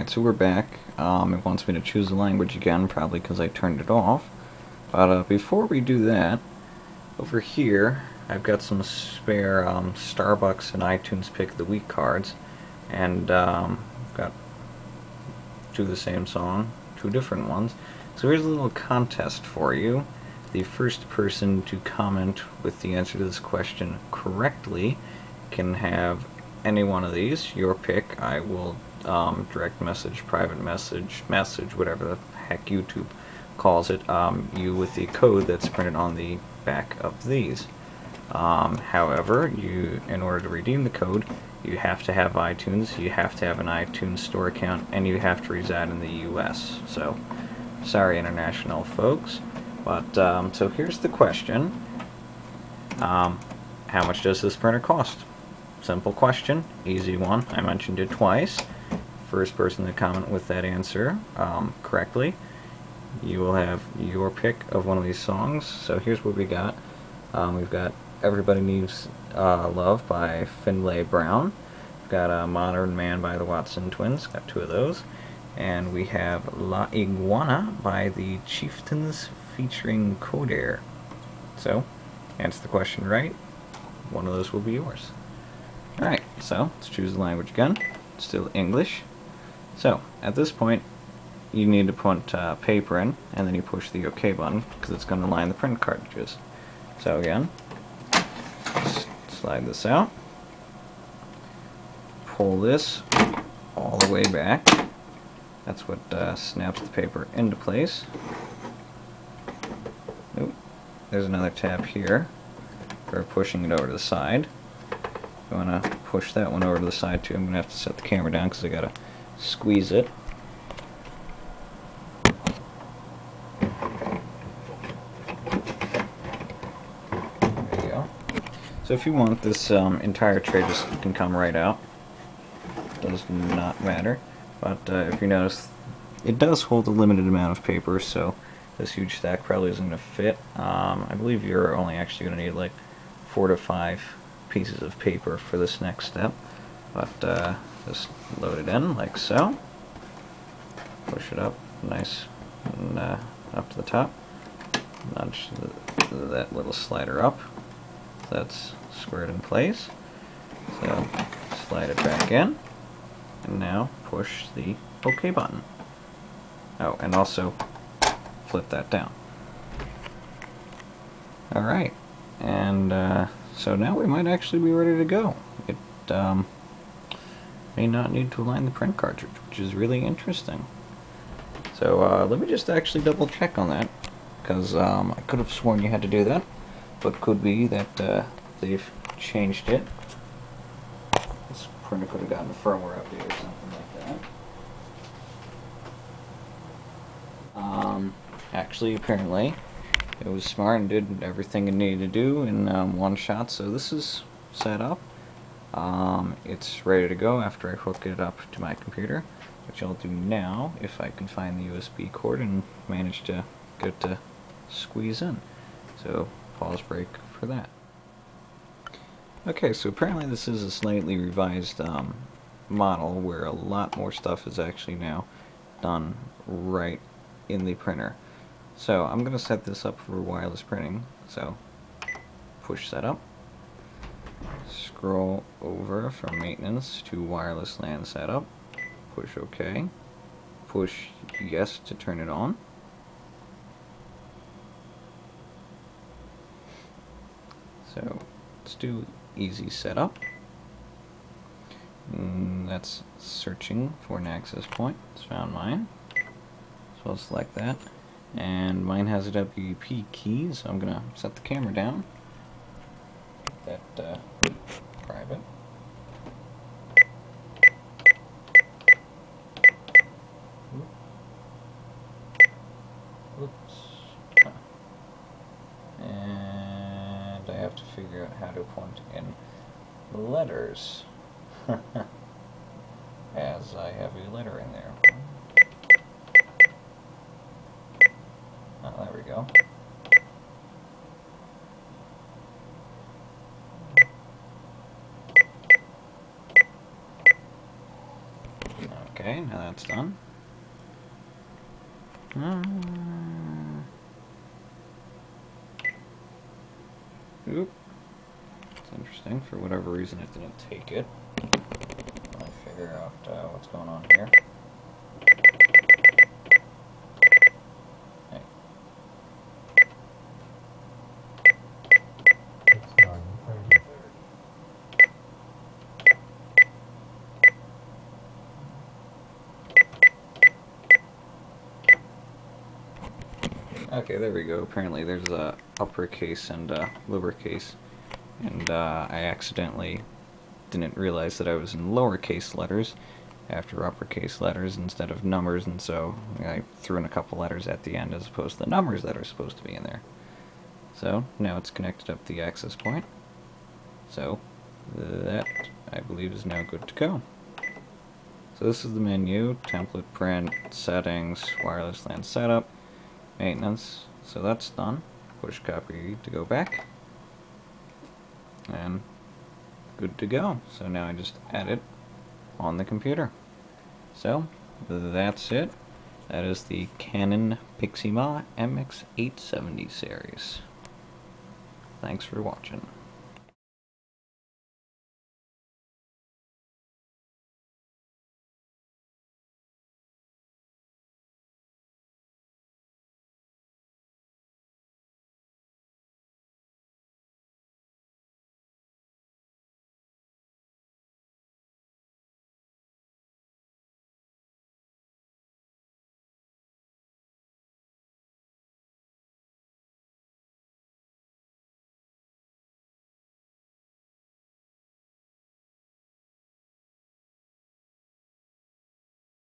Alright, so we're back. It wants me to choose a language again, probably because I turned it off. But before we do that, over here, I've got some spare Starbucks and iTunes Pick of the Week cards. And got two of the same song, two different ones. So here's a little contest for you. The first person to comment with the answer to this question correctly can have any one of these, your pick. I will direct message, private message, whatever the heck YouTube calls it, you with the code that's printed on the back of these. However, in order to redeem the code, you have to have iTunes, you have to have an iTunes store account, and you have to reside in the US. So, sorry international folks. But, so here's the question. How much does this printer cost? Simple question, easy one. I mentioned it twice. First person to comment with that answer correctly, you will have your pick of one of these songs. So here's what we got. We've got Everybody Needs Love by Finlay Brown. We've got Modern Man by the Watson Twins, got two of those. And we have La Iguana by the Chieftains featuring Codair. So, answer the question right, one of those will be yours. Alright, so let's choose the language again. Still English. So, at this point, you need to put paper in, and then you push the OK button, because it's going to line the print cartridges. So again, slide this out, pull this all the way back. That's what snaps the paper into place. Oop, there's another tab here for pushing it over to the side. I want to push that one over to the side too. I'm going to have to set the camera down because I got to squeeze it. There you go. So if you want, this entire tray just can come right out. Does not matter. But if you notice, it does hold a limited amount of paper, so this huge stack probably isn't going to fit. I believe you're only actually going to need like 4 to 5 pieces of paper for this next step, but just load it in like so, push it up nice and up to the top, nudge that little slider up, that's squared in place, so slide it back in, and now push the OK button. Oh, and also flip that down. Alright, and so now we might actually be ready to go. It may not need to align the print cartridge, which is really interesting. So let me just actually double check on that, because I could have sworn you had to do that, but could be that they've changed it. This printer could have gotten a firmware update or something like that. Actually, apparently, it was smart and did everything it needed to do in one shot, so this is set up. It's ready to go after I hook it up to my computer, which I'll do now if I can find the USB cord and manage to get it to squeeze in. So, pause break for that. Okay, so apparently this is a slightly revised model where a lot more stuff is actually now done right in the printer. So I'm going to set this up for wireless printing. So push setup, scroll over from maintenance to wireless LAN setup, push OK, push yes to turn it on. So let's do easy setup. That's searching for an access point. It's found mine. So I'll select that. And mine has a WP key, so I'm going to set the camera down. Get that private. Oops. And I have to figure out how to point in letters. As I have a letter in there. Oh, there we go. Okay, now that's done. Oop. It's interesting. For whatever reason, it didn't take it. Let me figure out what's going on here. Hey. Okay, there we go. Apparently there's a uppercase and lowercase, and I accidentally didn't realize that I was in lowercase letters after uppercase letters instead of numbers, and so I threw in a couple letters at the end as opposed to the numbers that are supposed to be in there. So now it's connected up the access point. So that, I believe, is now good to go. So this is the menu: template, print, settings, wireless LAN setup, maintenance. So that's done. Push copy to go back. And good to go. So now I just add it on the computer. So that's it. That is the Canon Pixma MX870 series. Thanks for watching.